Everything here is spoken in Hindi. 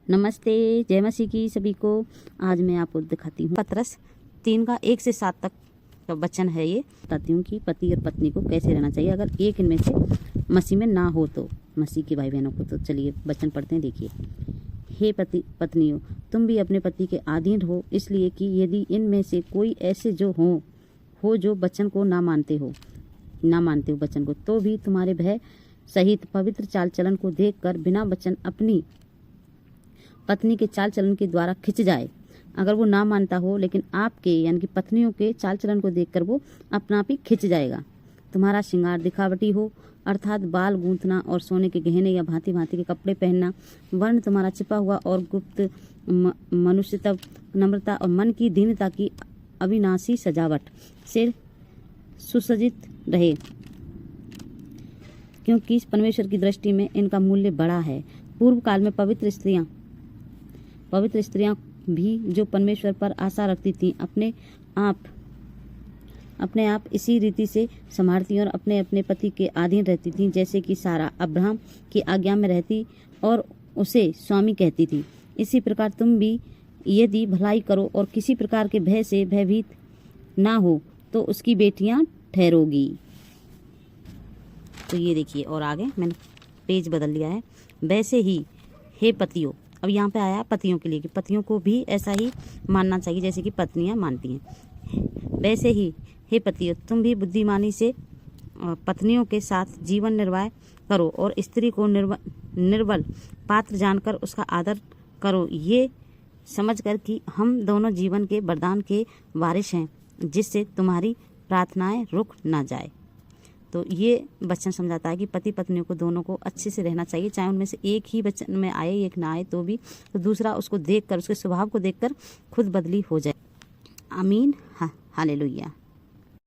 नमस्ते, जय मसीह की सभी को। आज मैं आपको दिखाती हूँ पतरस 3 का 1 से 7 तक का वचन है। ये बताती हूँ कि पति और पत्नी को कैसे रहना चाहिए अगर एक इनमें से मसीह में ना हो तो, मसीह के भाई बहनों को। तो चलिए वचन पढ़ते हैं। देखिए, हे पति पत्नियों, तुम भी अपने पति के अधीन हो, इसलिए कि यदि इनमें से कोई ऐसे जो हो जो वचन को ना मानते हो वचन को, तो भी तुम्हारे भय सहित पवित्र चाल चलन को देखकर बिना वचन अपनी पत्नी के चाल चलन के द्वारा खिंच जाए। अगर वो ना मानता हो, लेकिन आपके यानी कि पत्नियों के चाल चलन को देखकर वो अपना आप ही खिंच जाएगा। तुम्हारा श्रृंगार दिखावटी हो, अर्थात बाल गूंथना और सोने के गहने या भांति भांति के कपड़े पहनना, वर्ण तुम्हारा छिपा हुआ और गुप्त मनुष्यत्व, नम्रता और मन की दीनता की अविनाशी सजावट से सुसज्जित रहे, क्योंकि परमेश्वर की दृष्टि में इनका मूल्य बड़ा है। पूर्व काल में पवित्र स्त्रियां भी जो परमेश्वर पर आशा रखती थीं, अपने आप इसी रीति से संभालती और अपने अपने पति के अधीन रहती थीं, जैसे कि सारा अब्राहम की आज्ञा में रहती और उसे स्वामी कहती थी। इसी प्रकार तुम भी यदि भलाई करो और किसी प्रकार के भय से भयभीत ना हो, तो उसकी बेटियां ठहरोगी। तो ये देखिए, और आगे मैंने पेज बदल लिया है। वैसे ही हे पतियों, अब यहाँ पे आया पतियों के लिए कि पतियों को भी ऐसा ही मानना चाहिए जैसे कि पत्नियां मानती हैं। वैसे ही हे पतियों, तुम भी बुद्धिमानी से पत्नियों के साथ जीवन निर्वाह करो और स्त्री को निर्बल पात्र जानकर उसका आदर करो, ये समझकर कि हम दोनों जीवन के वरदान के वारिस हैं, जिससे तुम्हारी प्रार्थनाएं रुक ना जाए। तो ये वचन समझाता है कि पति पत्नियों को दोनों को अच्छे से रहना चाहिए, चाहे उनमें से एक ही वचन में आए एक ना आए तो भी, तो दूसरा उसको देखकर, उसके स्वभाव को देखकर खुद बदली हो जाए। आमीन। हालेलुया।